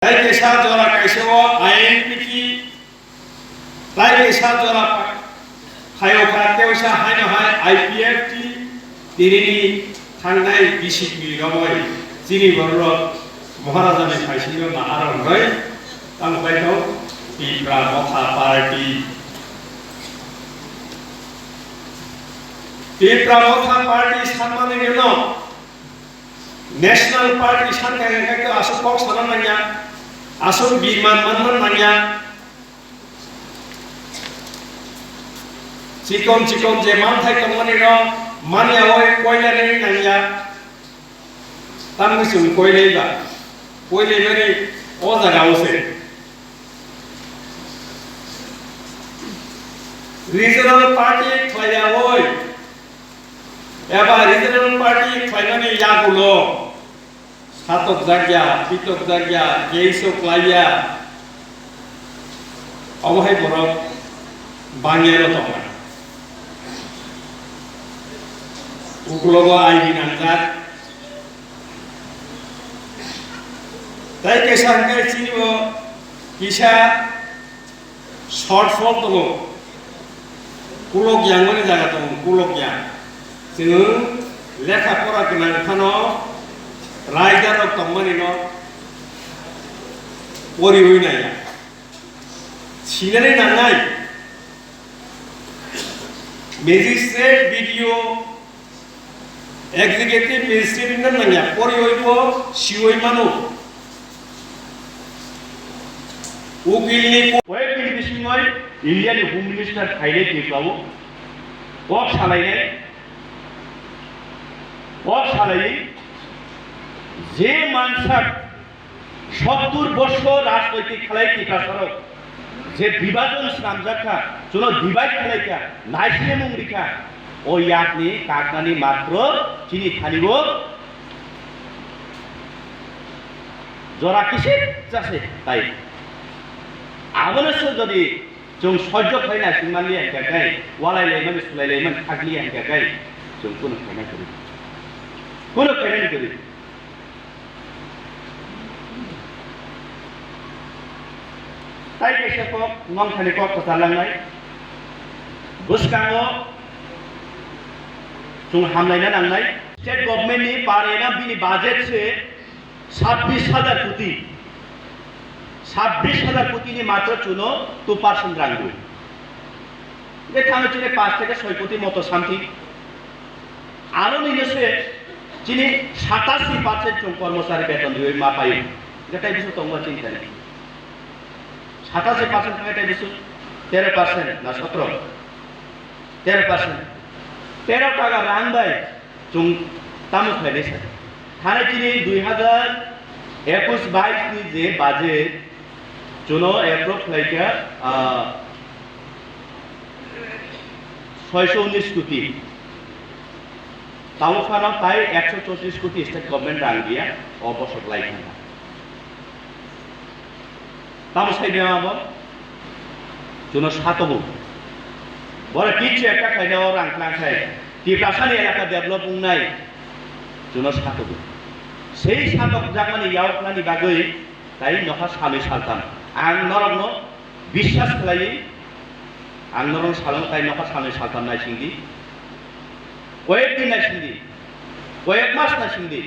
Lai ke sa jora kaise wo INPT lai ke sa jora hayo kate o sa haino hai IPFT tirini thangnai bisik mi romoi chini borro Maharaja ni kaisino na aron roi tang pai to Tipra Motha party Tipra Motha party sanmane geno national party sanka ke aso kok sanamanya aso birman manman nanya cikon je manthai tongmani ro mania oi koila ni nanya tan sum koile ba koile mani o jaga ose regional party khaya oi eba regional party khaimani yagulo Satok jagya, pitok jagya, geisok laya, awai borok bangyero tongan. Ukulogo ayi nangat. Tai kesan kai sini wo kisah shortfall tongo. Kulok yang mana jaga tongo, kulok yang. Sini lekha pora kenang kano. Rider of company no worry we naya chinere nanai magistrate video executive magistrate nan nanya worry we ko sioi mano ukil ni koy bil bismoy Indian home minister thaile deklabo ok salai যে মানুষের 70 বছর রাজনৈতিক খেলাই টিকা সরক যে বিভাজন সামজাখা চলো divide খেলাইকা নাইসিনে মুংরিখা ওই আপনি কাকনানি মাত্র চিনি খানিব জরা কিসে যাচ্ছে তাই আবলস যদি जों সহ্য খাইনা সিমালি একাকাই ওয়ালাইলাইমান সুলাইলাইমান থাকলি একাকাই जों কোনো খাইনা করি Tai kaisa kok ngong khani kok talangai buskango chung hamlaina nangnai state government ni parena bini budget se 26000 কোটি 26000 কোটি ni matro chuno 2% ranggu je thame chine 5 থেকে 6 কোটি মতো something aro ninese chini 87% chung কর্মচারী বেতন দিই মা পাই এটাই বিষয় তোমরা চিন্তা নেই 87% টাকা দিছো 13% না 17 13% 13 টাকা রান দেয় চুং তামু খাইছে থানে চিনি 2021-22 নি যে বাজেট চুনো এপ্রুভ লাইকা 619 কোটি তামু ফানা তাই 134 কোটি স্টেট গভর্নমেন্ট রান দিয়া অবসর লাইকা তামু সাইডে আমা জুনো সাতবো বড় কিছু একটা খাইনা ও রাংখ্লাং খাই টিপ্রাসানি এলাকা ডেভেলপ নাই জুনো সাতবো সেই সাতক জামানি ইয়াওকনানি বাগৈ তাই নখা সামে সালতাম আং নরগ্ন বিশ্বাস খালাই আং নরং সালং তাই নখা সামে সালতাম নাই সিংদি কয়েকদিন নাই সিংদি কয়েক মাস না সিংদি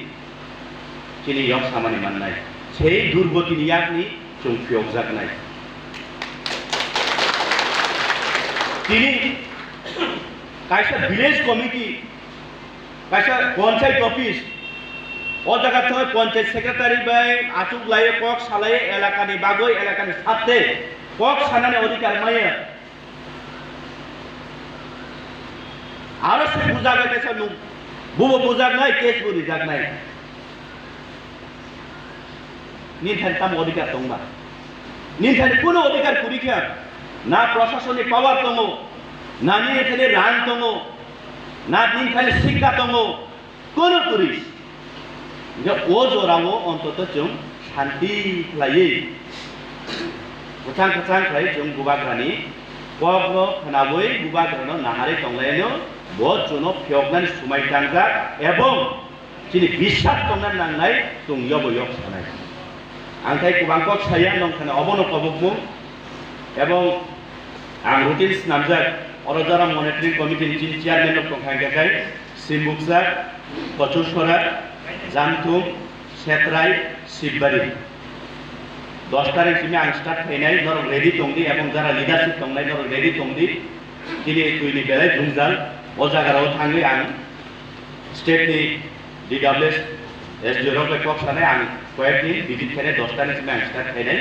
চিনি ইয়ক সামানি মান নাই সেই দুর্গতি নিয়াকনি जों फियक जागनाय তিনি কাইসা ভিলেজ কমিটি কাইসা পঞ্চায়েত অফিস ও জায়গা থেকে পঞ্চায়েত সেক্রেটারি বাই আচুক লাইয়ে কক সালায়ে এলাকানি বাগৈ এলাকানি সাথে কক সানানে অধিকার মায়ে আরো সে বুঝা গেছে নু বুবো বুঝা নাই কেস বুঝি জাগ নাই নির্ধারিত অধিকার দংবা নির্ধারিত কোনো অধিকার পরীক্ষা না প্রশাসনিক পাওয়ার দङ না নির্ধারিত রান দङ না নির্ধারিত শিক্ষা দङ কোনো পুলিশ যে ও জোরাও অন্তত जों শান্তি লাইয়ে গোচাং খাই जों গুবাগ্রানি কগ্ন খনাবই গুবাগ্রানো নাহারে দংলায়নো বহুত জনো ফিয়কনানি সুমাই টাংজা এবং যিনি বিশ্বাস দংনা নাंनाय जों यब यक सानाय आंखाय कुबांकक साया नंखाना अबनो कबुकमु एवं आं रुटिन्स नामजाक अरजारा मनिटरिं कमिटि नि चेयारमैन दंखायखाय सिमबुकसा कचुसरा जानथुम सेत्राय शिबबारी 10 तारिख सिम आं स्टार्ट फैनाय नर रेडी दंदि एवं जारा लिडारशिप दंनाय नर रेडी दंदि दिनै तुइनि बेलाय जुंजाल अ जागाराव थाङै आं स्टेटनि DWS एस जिरो पे कक्स आं कयेकनि बिदिन्थि 10 तारिख सिम आं स्टार्ट फैनाय